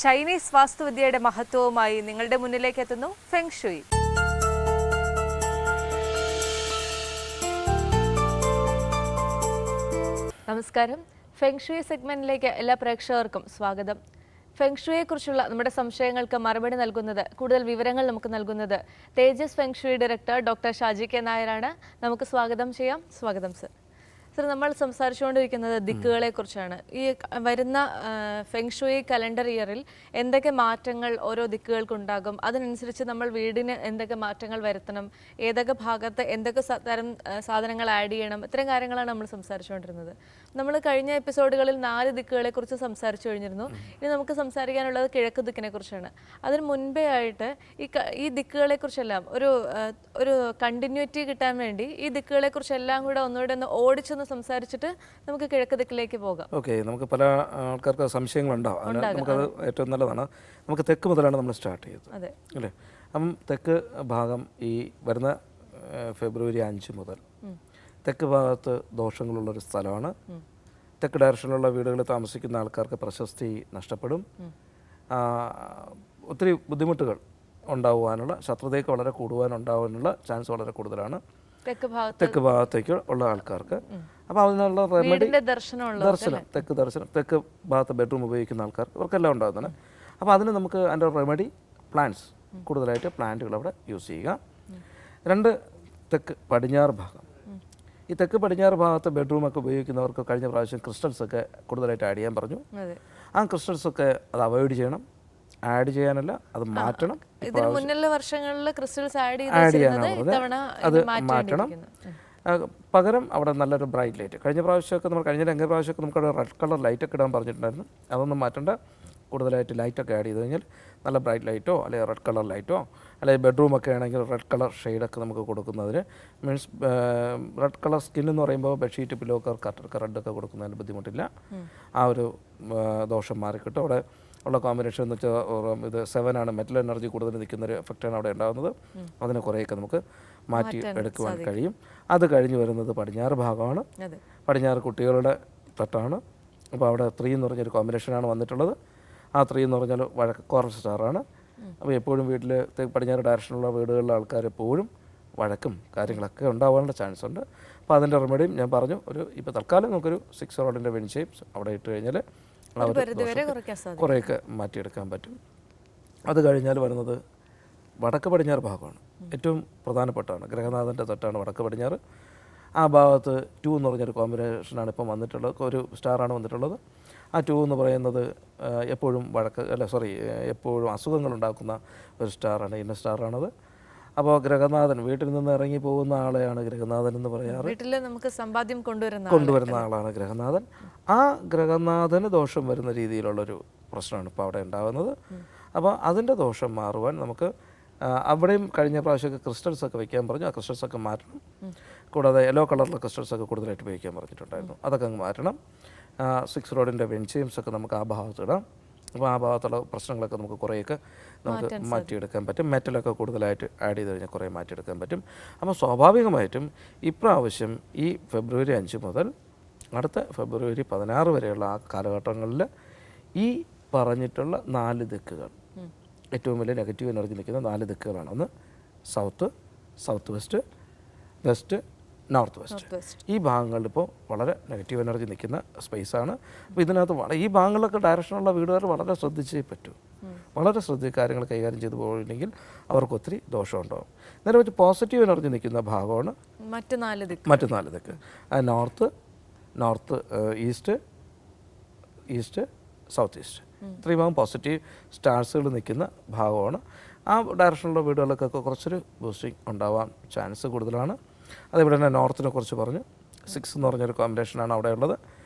Chinese വാസ്തുവിദ്യയുടെ മഹത്വവുമായി നിങ്ങളുടെ മുന്നിലേക്ക് എത്തുന്നു ഫെങ് ഷുയി. നമസ്കാരം. ഫെങ് ഷുയി സെഗ്മെന്റിലേക്ക് എല്ലാ പ്രേക്ഷകർക്കും സ്വാഗതം. ഫെങ് ഷുയിയെക്കുറിച്ചുള്ള നമ്മുടെ സംശയങ്ങൾക്ക് മറുപടി നൽകുന്നത്, കൂടുതൽ വിവരങ്ങൾ നമുക്ക് നൽകുന്നത് Tejas feng shui director doctor Shaji K നായരാണ്. നമുക്ക് സ്വാഗതം ചെയ്യാം. സ്വാഗതം സർ. സർ, നമ്മൾ സംസാരിച്ചുകൊണ്ടിരിക്കുന്നത് ദിക്കുകളെ കുറിച്ചാണ്. ഈ വരുന്ന ഫെങ് ഷുയി കലണ്ടർ ഇയറിൽ എന്തൊക്കെ മാറ്റങ്ങൾ ഓരോ ദിക്കുകൾക്കുണ്ടാകും, അതിനനുസരിച്ച് നമ്മൾ വീടിന് എന്തൊക്കെ മാറ്റങ്ങൾ വരുത്തണം, ഏതൊക്കെ ഭാഗത്ത് എന്തൊക്കെ തരം സാധനങ്ങൾ ആഡ് ചെയ്യണം, ഇത്തരം കാര്യങ്ങളാണ് നമ്മൾ സംസാരിച്ചുകൊണ്ടിരുന്നത്. നമ്മൾ കഴിഞ്ഞ എപ്പിസോഡുകളിൽ 4 ദിക്കുകളെ കുറിച്ച് സംസാരിച്ചു കഴിഞ്ഞിരുന്നു. ഇനി നമുക്ക് സംസാരിക്കാനുള്ളത് കിഴക്ക് ദിക്കിനെ കുറിച്ചാണ്. അതിന് മുൻപേ ആയിട്ട് ഈ ദിക്കുകളെ കുറിച്ചെല്ലാം ഒരു കണ്ടിന്യൂറ്റി കിട്ടാൻ വേണ്ടി ഈ ദിക്കുകളെ കുറിച്ചെല്ലാം കൂടെ ഒന്നുകൂടെ ഒന്ന് ഓടിച്ചൊന്ന് സംസാരിച്ചിട്ട് നമുക്ക് കിഴക്ക് ദിക്കിലേക്ക് പോകാം. ഓക്കെ, നമുക്ക് പല ആൾക്കാർക്ക് സംശയങ്ങളുണ്ടാവും. നമുക്കത് ഏറ്റവും നല്ലതാണ്. നമുക്ക് തെക്ക് മുതലാണ് നമ്മൾ സ്റ്റാർട്ട് ചെയ്തത് അല്ലേ? അപ്പം തെക്ക് ഭാഗം ഈ വരുന്ന ഫെബ്രുവരി 5 മുതൽ തെക്ക് ഭാഗത്ത് ദോഷങ്ങളുള്ളൊരു സ്ഥലമാണ്. തെക്ക് ഡയറക്ഷനിലുള്ള വീടുകളിൽ താമസിക്കുന്ന ആൾക്കാർക്ക് പ്രശസ്തി നഷ്ടപ്പെടും. ഒത്തിരി ബുദ്ധിമുട്ടുകൾ ഉണ്ടാകുവാനുള്ള, ശത്രുതയ്ക്ക് വളരെ കൂടുവാനുണ്ടാകാനുള്ള ചാൻസ് വളരെ കൂടുതലാണ് തെക്ക് ഭാഗത്തേക്ക് ഉള്ള ആൾക്കാർക്ക്. അപ്പോൾ അതിനുള്ള റെമഡി തെക്ക് ഭാഗത്ത് ബെഡ്റൂം ഉപയോഗിക്കുന്ന ആൾക്കാർക്ക് ഇവർക്കെല്ലാം ഉണ്ടാകുന്നതാണ്. അപ്പോൾ അതിന് നമുക്ക് അതിൻ്റെ റെമഡി പ്ലാന്റ്സ്, കൂടുതലായിട്ട് പ്ലാന്റുകൾ അവിടെ യൂസ് ചെയ്യുക. 2 തെക്ക് പടിഞ്ഞാറ് ഭാഗം. ഈ തെക്ക് പടിഞ്ഞാറ് ഭാഗത്ത് ബെഡ്റൂമൊക്കെ ഉപയോഗിക്കുന്നവർക്ക് കഴിഞ്ഞ പ്രാവശ്യം ക്രിസ്റ്റൽസൊക്കെ കൂടുതലായിട്ട് ആഡ് ചെയ്യാൻ പറഞ്ഞു. ആ ക്രിസ്റ്റൽസൊക്കെ അത് അവോയ്ഡ് ചെയ്യണം. ആഡ് ചെയ്യാനല്ല, അത് മാറ്റണം. വർഷങ്ങളിൽ ക്രിസ്റ്റൽസ് ആഡ് ചെയ്യാനാണ് അത് മാറ്റണം. പകരം അവിടെ നല്ലൊരു ബ്രൈറ്റ് ലൈറ്റ്, കഴിഞ്ഞ പ്രാവശ്യമൊക്കെ നമുക്ക് അവിടെ റെഡ് കളർ ലൈറ്റൊക്കെ ഇടാൻ പറഞ്ഞിട്ടുണ്ടായിരുന്നു. അതൊന്നും മാറ്റേണ്ട. കൂടുതലായിട്ട് ലൈറ്റൊക്കെ ആഡ് ചെയ്ത് കഴിഞ്ഞാൽ നല്ല ബ്രൈറ്റ് ലൈറ്റോ അല്ലെങ്കിൽ റെഡ് കളർ ലൈറ്റോ, അല്ലെങ്കിൽ ബെഡ്റൂമൊക്കെ ആണെങ്കിൽ റെഡ് കളർ ഷെയ്ഡൊക്കെ നമുക്ക് കൊടുക്കുന്നതിന്, മീൻസ് റെഡ് കളർ സ്കിൻ എന്ന് പറയുമ്പോൾ ബെഡ്ഷീറ്റ്, പില്ലോക്കർ, കർട്ടനൊക്കെ റെഡൊക്കെ കൊടുക്കുന്നതിന് ബുദ്ധിമുട്ടില്ല. ആ ഒരു ദോഷം മാറിക്കിട്ടും. അവിടെ ഉള്ള കോമ്പിനേഷൻ എന്ന് വെച്ചാൽ ഇത് 7 ആണ്. മെറ്റൽ എനർജി കൂടുതൽ നിൽക്കുന്നൊരു എഫക്റ്റാണ് അവിടെ ഉണ്ടാകുന്നത്. അതിനെ കുറേയൊക്കെ നമുക്ക് മാറ്റി എടുക്കുവാൻ കഴിയും. അത് കഴിഞ്ഞ് വരുന്നത് പടിഞ്ഞാറ് ഭാഗമാണ്. പടിഞ്ഞാറ് കുട്ടികളുടെ തട്ടാണ്. അപ്പോൾ അവിടെ 3 എന്ന് പറഞ്ഞൊരു കോമ്പിനേഷനാണ് വന്നിട്ടുള്ളത്. ആ 3 എന്ന് പറഞ്ഞാൽ കോറൽ സ്റ്റാറാണ്. അപ്പോൾ എപ്പോഴും വീട്ടിൽ പടിഞ്ഞാറ് ഡയറക്ഷനുള്ള വീടുകളിലെ ആൾക്കാർ എപ്പോഴും വഴക്കും കാര്യങ്ങളൊക്കെ ഉണ്ടാകാനുള്ള ചാൻസ് ഉണ്ട്. അപ്പോൾ അതിൻ്റെ റെമഡിയും ഞാൻ പറഞ്ഞു. ഇപ്പോൾ തൽക്കാലം നമുക്കൊരു 6 റോഡിൻ്റെ വെൻ ഷേപ്സ് അവിടെ ഇട്ട് കഴിഞ്ഞാൽ കുറേയൊക്കെ മാറ്റിയെടുക്കാൻ പറ്റും. അത് കഴിഞ്ഞാൽ വരുന്നത് വടക്ക് പടിഞ്ഞാറ് ഭാഗമാണ്. ഏറ്റവും പ്രധാനപ്പെട്ടാണ്. ഗ്രഹനാഥൻ്റെ തട്ടാണ് വടക്ക് പടിഞ്ഞാറ്. ആ ഭാഗത്ത് 2 എന്ന് പറഞ്ഞൊരു കോമ്പിനേഷനാണ് ഇപ്പം വന്നിട്ടുള്ളത്. ഒരു സ്റ്റാറാണ് വന്നിട്ടുള്ളത്. ആ 2 എന്ന് പറയുന്നത് എപ്പോഴും എപ്പോഴും അസുഖങ്ങളുണ്ടാക്കുന്ന ഒരു സ്റ്റാറാണ്. ഇന്ന സ്റ്റാറാണത്. അപ്പോൾ ഗ്രഹനാഥൻ, വീട്ടിൽ നിന്ന് ഇറങ്ങി പോകുന്ന ആളെയാണ് ഗ്രഹനാഥൻ എന്ന് പറയാറ്. വീട്ടിൽ നമുക്ക് സമ്പാദ്യം കൊണ്ടുവരുന്ന ആളാണ് ഗ്രഹനാഥൻ. ആ ഗ്രഹനാഥന് ദോഷം വരുന്ന രീതിയിലുള്ളൊരു പ്രശ്നമാണ് ഇപ്പോൾ അവിടെ ഉണ്ടാകുന്നത്. അപ്പോൾ അതിൻ്റെ ദോഷം മാറുവാൻ നമുക്ക് അവിടെയും കഴിഞ്ഞ പ്രാവശ്യമൊക്കെ ക്രിസ്റ്റൽസൊക്കെ വയ്ക്കാൻ പറഞ്ഞു. ആ ക്രിസ്റ്റൽസൊക്കെ മാറ്റണം. കൂടാതെ യെല്ലോ കളറിലെ ക്രിസ്റ്റൽസൊക്കെ കൂടുതലായിട്ട് ഉപയോഗിക്കാൻ പറഞ്ഞിട്ടുണ്ടായിരുന്നു. അതൊക്കെ അങ്ങ് മാറ്റണം. 6 റോഡിൻ്റെ വെൻചെയിംസൊക്കെ നമുക്ക് ആ ഭാഗത്ത് ഇടാം. അപ്പോൾ ആ ഭാഗത്തുള്ള പ്രശ്നങ്ങളൊക്കെ നമുക്ക് കുറേയൊക്കെ നമുക്ക് മാറ്റിയെടുക്കാൻ പറ്റും. മെറ്റലൊക്കെ കൂടുതലായിട്ട് ആഡ് ചെയ്ത് കഴിഞ്ഞാൽ കുറേ മാറ്റിയെടുക്കാൻ പറ്റും. അപ്പോൾ സ്വാഭാവികമായിട്ടും ഇപ്രാവശ്യം ഈ ഫെബ്രുവരി 5 മുതൽ അടുത്ത ഫെബ്രുവരി 16 വരെയുള്ള ആ കാലഘട്ടങ്ങളിൽ ഈ പറഞ്ഞിട്ടുള്ള 4 ദിക്കുകൾ, ഏറ്റവും വലിയ നെഗറ്റീവ് എനർജി നിൽക്കുന്ന 4 ദിക്കുകളാണ്. ഒന്ന് south west, west, north west. ഈ ഭാഗങ്ങളിൽ ഇപ്പോൾ വളരെ നെഗറ്റീവ് എനർജി നിൽക്കുന്ന സ്പേസാണ്. അപ്പോൾ ഇതിനകത്ത് ഈ ഭാഗങ്ങളിലൊക്കെ ഡയറക്ഷനുള്ള വീടുകാർ വളരെ ശ്രദ്ധിച്ചേ പറ്റൂ. വളരെ കാര്യങ്ങൾ കൈകാര്യം ചെയ്ത് പോയില്ലെങ്കിൽ അവർക്ക് ഒത്തിരി ദോഷമുണ്ടാകും. നേരെ വെച്ച് പോസിറ്റീവ് എനർജി നിൽക്കുന്ന ഭാഗമാണ് മറ്റ് 4 ദിക്ക്. North, east, south east. ഇത്രയും ഭാഗം പോസിറ്റീവ് സ്റ്റാർസുകൾ നിൽക്കുന്ന ഭാഗമാണ്. ആ ഡയറക്ഷനുള്ള വീടുകൾക്കൊക്കെ കുറച്ചൊരു ബൂസ്റ്റിംഗ് ഉണ്ടാവാൻ ചാൻസ് കൂടുതലാണ്. അതേപോലെ തന്നെ നോർത്തിനെ കുറിച്ച് പറഞ്ഞു. 6 എന്ന് പറഞ്ഞൊരു കോമ്പിനേഷനാണ് അവിടെ ഉള്ളത്.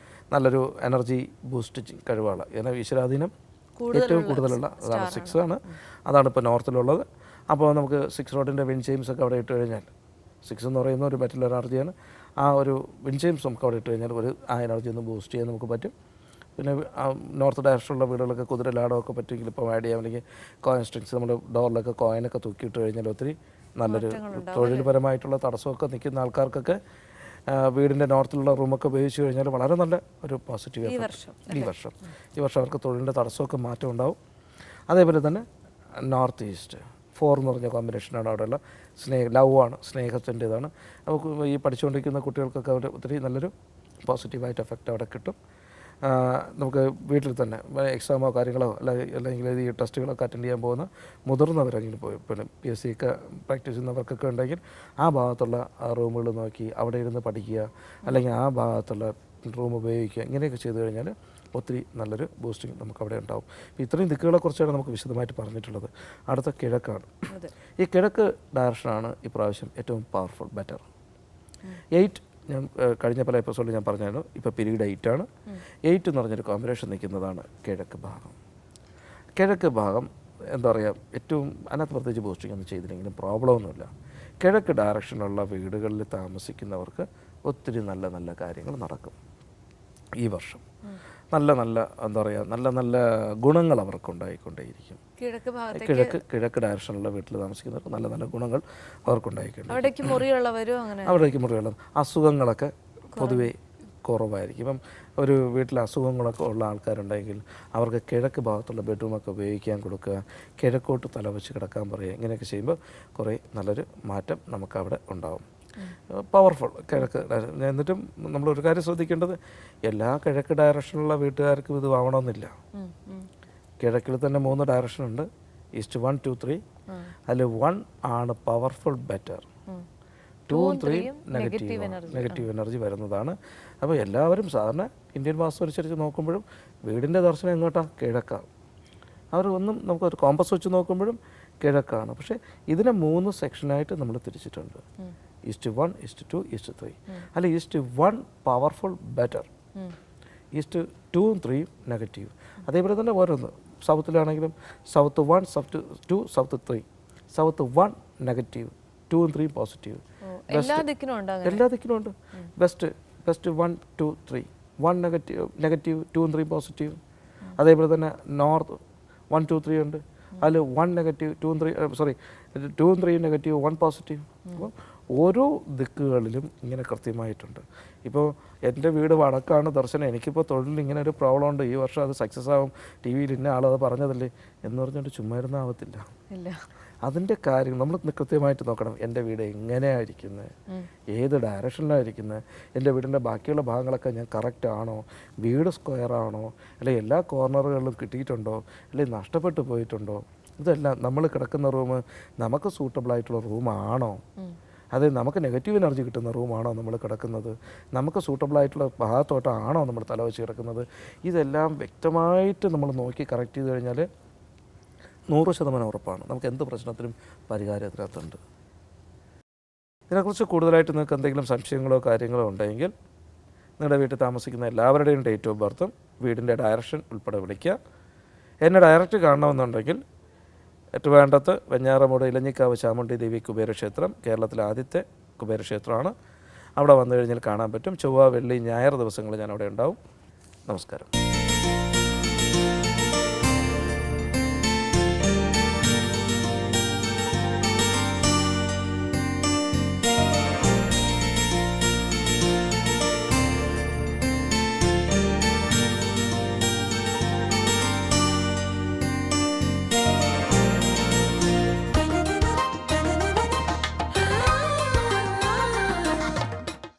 നല്ലൊരു എനർജി ബൂസ്റ്റ് കഴിവുള്ള, എന്നാൽ ഈശ്വരാധീനം ഏറ്റവും കൂടുതലുള്ള അതാണ് 6 ആണ്. അതാണ് ഇപ്പോൾ നോർത്തിലുള്ളത്. അപ്പോൾ നമുക്ക് 6 റോഡിൻ്റെ വിൻ ചെയിംസൊക്കെ അവിടെ ഇട്ട് കഴിഞ്ഞാൽ, 6 എന്ന് പറയുന്ന ഒരു മെറ്റൽ എനർജിയാണ്. ആ ഒരു വിൻ ചെയിംസ് നമുക്ക് അവിടെ ഇട്ട് കഴിഞ്ഞാൽ ആ എനർജി ഒന്ന് ബൂസ്റ്റ് ചെയ്യാൻ നമുക്ക് പറ്റും. പിന്നെ നോർത്ത് ഡയറക്ഷനുള്ള വീടുകളൊക്കെ കുതിര ലാടമൊക്കെ പറ്റുമെങ്കിൽ ഇപ്പോൾ ആഡ് ചെയ്യാം. അല്ലെങ്കിൽ കോയിൻ സ്ട്രിങ്സ് നമ്മുടെ ഡോറിലൊക്കെ കോയിനൊക്കെ തൂക്കിയിട്ട് കഴിഞ്ഞാൽ ഒത്തിരി നല്ലൊരു തൊഴിൽപരമായിട്ടുള്ള തടസ്സമൊക്കെ നിൽക്കുന്ന ആൾക്കാർക്കൊക്കെ വീടിൻ്റെ നോർത്തിലുള്ള റൂമൊക്കെ ഉപയോഗിച്ച് കഴിഞ്ഞാൽ വളരെ നല്ല ഒരു പോസിറ്റീവ് ഈ വർഷം അവർക്ക് തൊഴിലിൻ്റെ തടസ്സമൊക്കെ മാറ്റം ഉണ്ടാവും. അതേപോലെ തന്നെ നോർത്ത് ഈസ്റ്റ് 4 എന്ന് പറഞ്ഞ കോമ്പിനേഷനാണ് അവിടെയുള്ള ലവാണ്, സ്നേഹത്തിൻ്റെതാണ്. നമുക്ക് ഈ പഠിച്ചുകൊണ്ടിരിക്കുന്ന കുട്ടികൾക്കൊക്കെ അവർ ഒത്തിരി നല്ലൊരു പോസിറ്റീവായിട്ട് എഫക്റ്റ് അവിടെ കിട്ടും. നമുക്ക് വീട്ടിൽ തന്നെ എക്സാമോ കാര്യങ്ങളോ അല്ലെങ്കിൽ ഈ ടെസ്റ്റുകളൊക്കെ അറ്റൻഡ് ചെയ്യാൻ പോകുന്ന മുതിർന്നവരെങ്കിലും പോയി പിന്നെ PSC ഒക്കെ പ്രാക്ടീസ് ചെയ്യുന്നവർക്കൊക്കെ ഉണ്ടെങ്കിൽ ആ ഭാഗത്തുള്ള റൂമുകൾ നോക്കി അവിടെ ഇരുന്ന് പഠിക്കുക, അല്ലെങ്കിൽ ആ ഭാഗത്തുള്ള റൂം ഉപയോഗിക്കുക, ഇങ്ങനെയൊക്കെ ചെയ്തു കഴിഞ്ഞാൽ ഒത്തിരി നല്ലൊരു ബൂസ്റ്റിംഗ് നമുക്ക് അവിടെ ഉണ്ടാവും. ഇത്രയും ദിക്കുകളെക്കുറിച്ചാണ് നമുക്ക് വിശദമായിട്ട് പറഞ്ഞിട്ടുള്ളത്. അടുത്ത കിഴക്കാണ്. ഈ കിഴക്ക് ഡയറക്ഷനാണ് ഇപ്രാവശ്യം ഏറ്റവും പവർഫുൾ, ബെറ്റർ. 8 ഞാൻ കഴിഞ്ഞ പല എപ്പിസോഡിൽ ഞാൻ പറഞ്ഞായിരുന്നു, ഇപ്പോൾ പീരീഡ് 8 ആണ്. 8 എന്ന് പറഞ്ഞൊരു കോമ്പിനേഷൻ നിൽക്കുന്നതാണ് കിഴക്ക് ഭാഗം. കിഴക്ക് ഭാഗം എന്താ പറയുക, ഏറ്റവും അതിനകത്ത് പ്രത്യേകിച്ച് ബൂസ്റ്റിംഗ് ഒന്നും ചെയ്തില്ലെങ്കിലും പ്രോബ്ലമൊന്നുമില്ല. കിഴക്ക് ഡയറക്ഷനുള്ള വീടുകളിൽ താമസിക്കുന്നവർക്ക് ഒത്തിരി നല്ല നല്ല കാര്യങ്ങൾ നടക്കും ഈ വർഷം. നല്ല നല്ല എന്താ പറയുക, നല്ല നല്ല ഗുണങ്ങൾ അവർക്കുണ്ടായിക്കൊണ്ടേയിരിക്കും. കിഴക്ക് ഡയറക്ഷനുള്ള വീട്ടിൽ താമസിക്കുന്നവർക്ക് നല്ല നല്ല ഗുണങ്ങൾ അവർക്കുണ്ടായിക്കൊണ്ട് അവിടേക്ക് മുറിയുള്ള അസുഖങ്ങളൊക്കെ പൊതുവേ കുറവായിരിക്കും. ഇപ്പം ഒരു വീട്ടിൽ അസുഖങ്ങളൊക്കെ ഉള്ള ആൾക്കാരുണ്ടെങ്കിൽ അവർക്ക് കിഴക്ക് ഭാഗത്തുള്ള ബെഡ്റൂമൊക്കെ ഉപയോഗിക്കാൻ കൊടുക്കുക, കിഴക്കോട്ട് തലവെച്ച് കിടക്കാൻ പറയുക, ഇങ്ങനെയൊക്കെ ചെയ്യുമ്പോൾ കുറേ നല്ലൊരു മാറ്റം നമുക്കവിടെ ഉണ്ടാവും. പവർഫുൾ കിഴക്ക്. എന്നിട്ടും നമ്മളൊരു കാര്യം ശ്രദ്ധിക്കേണ്ടത്, എല്ലാ കിഴക്ക് ഡയറക്ഷനുള്ള വീട്ടുകാർക്കും ഇത് ആവണമെന്നില്ല. കിഴക്കിൽ തന്നെ 3 ഡയറക്ഷൻ ഉണ്ട്, ഈസ്റ്റ് 1, 2, 3. അതിൽ 1 ആണ് പവർഫുൾ, ബെറ്റർ. 2ഉം 3ഉം നെഗറ്റീവ് എനർജി വരുന്നതാണ്. അപ്പോൾ എല്ലാവരും സാധാരണ ഇന്ത്യൻ വാസ്തു അനുസരിച്ച് നോക്കുമ്പോഴും വീടിൻ്റെ ദർശനം എങ്ങോട്ടാണ്? കിഴക്കാണ്. അവർ ഒന്നും നമുക്കൊരു കോമ്പസ് വെച്ച് നോക്കുമ്പോഴും കിഴക്കാണ്. പക്ഷേ ഇതിനെ 3 സെക്ഷനായിട്ട് നമ്മൾ തിരിച്ചിട്ടുണ്ട്. East 1, east 2, east 3. അല്ല, ഈസ്റ്റ് 1 പവർഫുൾ, ബെറ്റർ. ഈസ്റ്റ് 2ഉം 3ഉം നെഗറ്റീവ്. അതേപോലെ തന്നെ ഓരോന്ന് സൗത്തിലാണെങ്കിലും south 1, south 2, south 3. South 1 negative, 2ഉം 3ഉം പോസിറ്റീവ്. എല്ലാ ദിക്കിനും ഉണ്ട്. വെസ്റ്റ് 1, 2, 3. 1 നെഗറ്റീവ് 2ഉം 3ഉം പോസിറ്റീവ്. അതേപോലെ തന്നെ നോർത്ത് 1, 2, 3 ഉണ്ട്. അതിൽ 1 നെഗറ്റീവ് 2ഉം 3ഉം നെഗറ്റീവ്, 1 പോസിറ്റീവ്. അപ്പോൾ ഓരോ ദിക്കുകളിലും ഇങ്ങനെ കൃത്യമായിട്ടുണ്ട്. ഇപ്പോൾ എൻ്റെ വീട് വടക്കാണ് ദർശനം, എനിക്കിപ്പോൾ തൊഴിലിൽ ഇങ്ങനെ ഒരു പ്രോബ്ലം ഉണ്ട്, ഈ വർഷം അത് സക്സസ് ആവും, TV-യിൽ ഇന്ന ആളത് പറഞ്ഞതല്ലേ എന്ന് പറഞ്ഞുകൊണ്ട് ചുമ്മാ ഇരുന്നാവത്തില്ല. അതിൻ്റെ കാര്യം നമ്മൾ കൃത്യമായിട്ട് നോക്കണം. എൻ്റെ വീട് എങ്ങനെയായിരിക്കുന്നത്, ഏത് ഡയറക്ഷനിലായിരിക്കുന്നത്, എൻ്റെ വീടിൻ്റെ ബാക്കിയുള്ള ഭാഗങ്ങളൊക്കെ ഞാൻ കറക്റ്റ് ആണോ, വീട് സ്ക്വയർ ആണോ, അല്ലെങ്കിൽ എല്ലാ കോർണറുകളിലും കിട്ടിയിട്ടുണ്ടോ, അല്ലെങ്കിൽ നഷ്ടപ്പെട്ടു പോയിട്ടുണ്ടോ, ഇതെല്ലാം നമ്മൾ കിടക്കുന്ന റൂം നമുക്ക് സൂട്ടബിളായിട്ടുള്ള റൂമാണോ, അത് നമുക്ക് നെഗറ്റീവ് എനർജി കിട്ടുന്ന റൂമാണോ നമ്മൾ കിടക്കുന്നത്, നമുക്ക് സൂട്ടബിളായിട്ടുള്ള ഭാഗത്തോട്ടാണോ നമ്മൾ തലവെച്ച് കിടക്കുന്നത്, ഇതെല്ലാം വ്യക്തമായിട്ട് നമ്മൾ നോക്കി കറക്റ്റ് ചെയ്ത് കഴിഞ്ഞാൽ 100% ഉറപ്പാണ് നമുക്ക് എന്ത് പ്രശ്നത്തിനും പരിഹാരം ഇതിനകത്തുണ്ട്. ഇതിനെക്കുറിച്ച് കൂടുതലായിട്ട് നിങ്ങൾക്ക് എന്തെങ്കിലും സംശയങ്ങളോ കാര്യങ്ങളോ ഉണ്ടെങ്കിൽ നിങ്ങളുടെ വീട്ടിൽ താമസിക്കുന്ന എല്ലാവരുടെയും ഡേറ്റ് ഓഫ് ബർത്തും വീടിൻ്റെ ഡയറക്ഷൻ ഉൾപ്പെടെ വിളിക്കുക. എന്നെ ഡയറക്റ്റ് കാണണമെന്നുണ്ടെങ്കിൽ ട്രിവാൻഡ്രത്ത് വെഞ്ഞാറമൂട് ഇലഞ്ഞിക്കാവ് ചാമുണ്ഡി ദേവി കുബേരക്ഷേത്രം കേരളത്തിലെ ആദ്യത്തെ കുബേരക്ഷേത്രമാണ്. അവിടെ വന്നു കഴിഞ്ഞാൽ കാണാൻ പറ്റും. ചൊവ്വ, വെള്ളി, ഞായർ ദിവസങ്ങളിൽ ഞാൻ അവിടെ ഉണ്ടാവും. നമസ്കാരം.